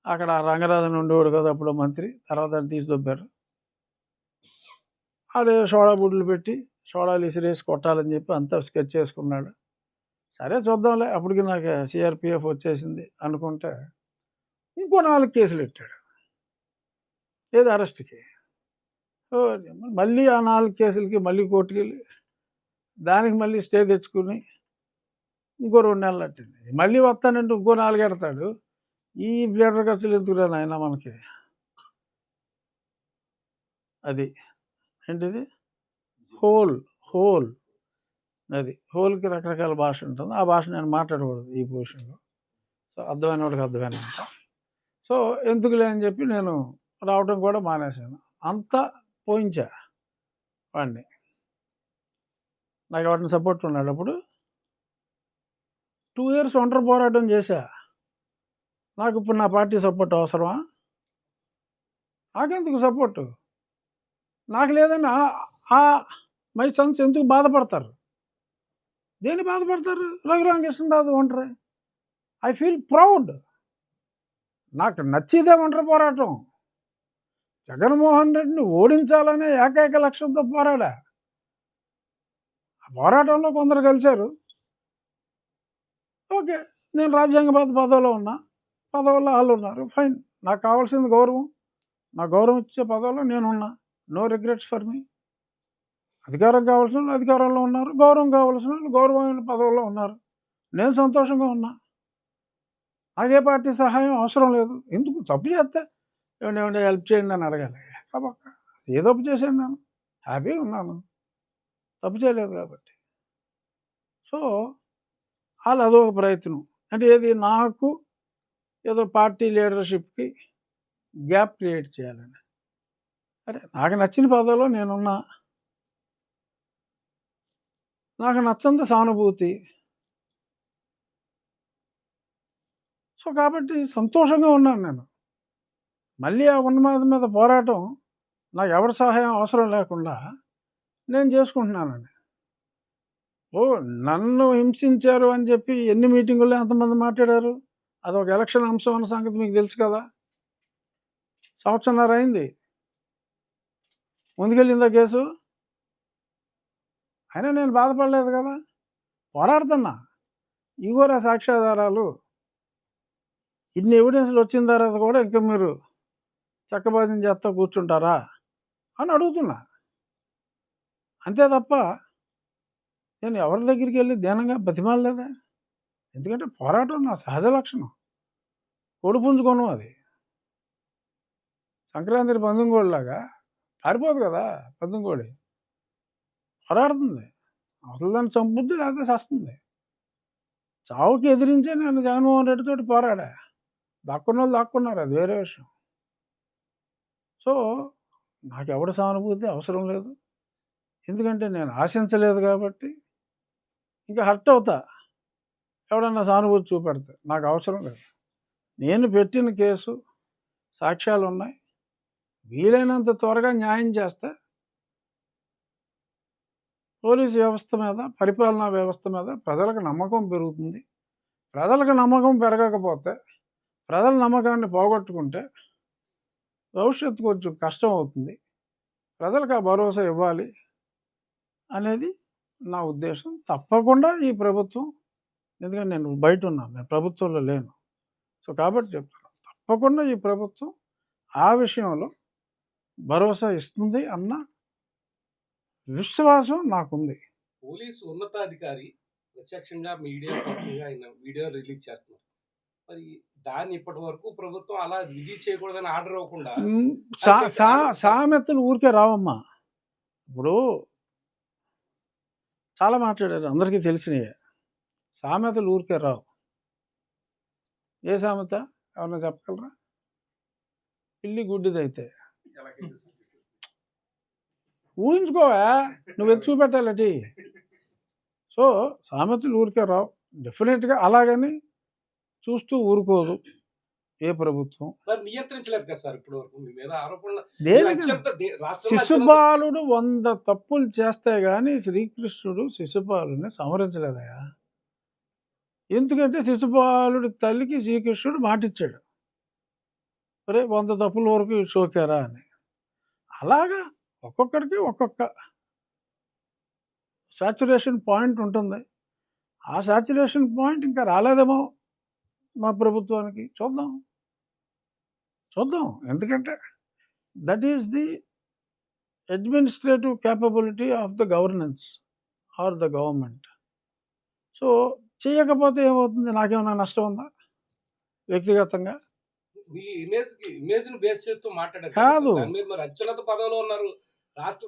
అక్కడ రంగరాజన్ ఉండేవాడు కదా అప్పుడు మంత్రి, తర్వాత ఆయన తీసి దొబ్బారు. అదే సోడా బుడ్లు పెట్టి సోడాలు ఇసిరేసి కొట్టాలని చెప్పి అంతా స్కెచ్ చేసుకున్నాడు. సరే చూద్దాంలే, అప్పటికి నాకు సిఆర్పిఎఫ్ వచ్చేసింది అనుకుంటే ఇంకో 4 కేసులు పెట్టాడు, ఏది అరెస్ట్కి. మళ్ళీ ఆ 4 కేసులకి మళ్ళీ కోర్టుకి వెళ్ళి దానికి మళ్ళీ స్టే తెచ్చుకుని ఇంకో 2 నెలలు పట్టింది. మళ్ళీ వస్తానంటే ఇంకో 4 ఎడతాడు. ఈ బ్లేడర్ ఖర్చులు ఎందుకురా నాయన మనకి. అది ఏంటిది హోల్ అది హోల్కి రకరకాల భాష ఉంటుంది. ఆ భాష నేను మాట్లాడకూడదు ఈ పొజిషన్లో. సో అర్థమైన వాడికి అర్థమైన. సో ఎందుకులే అని చెప్పి నేను రావడం కూడా మానేశాను. అంతా పోయించా వాడిని. నాకు వాటిని సపోర్ట్ ఉన్నాడు. అప్పుడు 2 years ఒంటరి పోరాటం చేశా. నాకు ఇప్పుడు నా పార్టీ సపోర్ట్ అవసరమా? నాకెందుకు సపోర్టు? నాకు లేదని మై సన్స్ ఎందుకు బాధపడతారు? దేని బాధపడతారు? రఘురామకృష్ణరాజు ఒంటరి. I feel proud. నాకు నచ్చిదే ఒంటరి పోరాటం. జగన్మోహన్ రెడ్డిని ఓడించాలనే ఏకైక లక్ష్యంతో పోరాడా. ఆ పోరాటంలో కొందరు కలిశారు. ఓకే, నేను రాజ్యాంగబద్ధ పదవిలో ఉన్నా, పదవుల్లో వాళ్ళు ఉన్నారు, ఫైన్. నాకు కావాల్సింది గౌరవం. నా గౌరవం ఇచ్చే పదవిలో నేనున్నా. No regrets for me. అధికారం కావాల్సిన వాళ్ళు అధికారంలో ఉన్నారు, గౌరవం కావాల్సిన వాళ్ళు గౌరవమైన పదవుల్లో ఉన్నారు. నేను సంతోషంగా ఉన్నా. నాకే పార్టీ సహాయం అవసరం లేదు. ఎందుకు? తప్పు చేస్తే ఏమంటే హెల్ప్ చేయండి అని అడగాలి. కాబట్టి ఏ తప్పు చేశాను? నేను హ్యాపీగా ఉన్నాను, తప్పు చేయలేదు కాబట్టి. సో వాళ్ళు అదొక ప్రయత్నం. అంటే ఏది, నాకు ఏదో పార్టీ లీడర్షిప్కి గ్యాప్ క్రియేట్ చేయాలని. అరే నాకు నచ్చిన పదవిలో నేనున్నా, నాకు నచ్చంత సానుభూతి. సో కాబట్టి సంతోషంగా ఉన్నాను నేను. మళ్ళీ ఆ ఉన్నమాద మీద పోరాటం నాకు ఎవరి సహాయం అవసరం లేకుండా నేను చేసుకుంటున్నానండి. నన్ను హింసించారు అని చెప్పి ఎన్ని మీటింగుల్లో ఎంతమంది మాట్లాడారు? అదొక ఎలక్షన్ అంశం అన్న సంగతి మీకు తెలుసు కదా. 1.5 సంవత్సరం అయింది ముందుకెళ్ళిందా కేసు. అయినా నేను బాధపడలేదు కదా, పోరాడుతున్నా. ఇగోరా సాక్ష్యాధారాలు, ఇన్ని ఎవిడెన్స్లు వచ్చిన తర్వాత కూడా ఇంకా మీరు చక్కబాజం చేస్తా కూర్చుంటారా అని అడుగుతున్నా. అంతే తప్ప నేను ఎవరి దగ్గరికి వెళ్ళి దీనంగా బతిమాలలేదా. ఎందుకంటే పోరాటం నా సహజ లక్షణం. కొడుపుంజుకోను. అది సంక్రాంతి పందుంగోడిలాగా పారిపోదు కదా. పందుంగోడి పోరాడుతుంది, అసలు దాన్ని చంపుద్ది లేకపోతే చస్తుంది. చావుకి ఎదిరించే నేను జగన్మోహన్ రెడ్డితో పోరాడా. దాక్కున్న వాళ్ళు దాక్కున్నారు, అది వేరే విషయం. సో నాకు ఎవరి సానుభూతి అవసరం లేదు. ఎందుకంటే నేను ఆశించలేదు కాబట్టి. ఇంకా హర్ట్ అవుతా ఎవడన్నా సానుభూతి చూపెడితే. నాకు అవసరం లేదు. నేను పెట్టిన కేసు సాక్ష్యాలు ఉన్నాయి. వీలైనంత త్వరగా న్యాయం చేస్తే పోలీసు వ్యవస్థ మీద, పరిపాలనా వ్యవస్థ మీద ప్రజలకు నమ్మకం పెరుగుతుంది. ప్రజలకు నమ్మకం పెరగకపోతే, ప్రజల నమ్మకాన్ని పోగొట్టుకుంటే భవిష్యత్తు కొంచెం కష్టం అవుతుంది. ప్రజలకు ఆ భరోసా ఇవ్వాలి అనేది నా ఉద్దేశం. తప్పకుండా ఈ ప్రభుత్వం, ఎందుకంటే నేను బయట ఉన్నాను, నేను ప్రభుత్వంలో లేను. సో కాబట్టి చెప్తున్నాను, తప్పకుండా ఈ ప్రభుత్వం ఆ విషయంలో భరోసా ఇస్తుంది అన్న విశ్వాసం నాకుంది. పోలీసు ఉన్నతాధికారి ప్రత్యక్షంగా మీడియా ఆయన వీడియో రిలీజ్ చేస్తున్నారు. మరి దాన్ని ఇప్పటి వరకు ప్రభుత్వం అలా రిలీజ్ చేయకూడదని ఆర్డర్ ఇవ్వకుండా సామెతలు ఊరికే రావమ్మా. ఇప్పుడు చాలా మాట్లాడారు, అందరికీ తెలిసినయే. సామెతలు ఊరికే రావు. ఏ సామెత ఎవరన్నా చెప్పగలరా? పిల్లి గుడ్డిదైతే ఊహించుకోవా, నువ్వు ఎత్తు చూపెట్టాలటి. సో సామెతలు ఊరికే రావు. డెఫినెట్గా అలాగని చూస్తూ ఊరుకోదు ఏ ప్రభుత్వం. నియంత్రించలేదు కదా సార్ ఇప్పుడు వరకు మీ మీద ఆరోపణలు. శిశుపాలుడు 100 తప్పులు చేస్తే గాని శ్రీకృష్ణుడు శిశుపాలుని సంహరించలేదయా. ఎందుకంటే శిశుపాలుడి తల్లికి శ్రీకృష్ణుడు మాటిచ్చాడు. ఒరే 100 తప్పుల వరకు ఇట్స్ ఓకేరా అని. అలాగా ఒక్కొక్కడికి ఒక్కొక్క సాచురేషన్ పాయింట్ ఉంటుంది. ఆ సాచురేషన్ పాయింట్ ఇంకా రాలేదేమో మా ప్రభుత్వానికి. చూద్దాం. చూద్దాం. ఎందుకంటే that is the administrative capability of the governance or the government. So చేయకపోతే ఏమవుతుంది? నాకేమైనా నష్టం ఉందా వ్యక్తిగతంగా? మీ ఇమేజ్ ని బేస్ చేస్తూ మాట్లాడారు కదా కాదు. సార్. దాని మీద మరి అత్యున్నత పదవిలో ఉన్నారు. రాష్ట్ర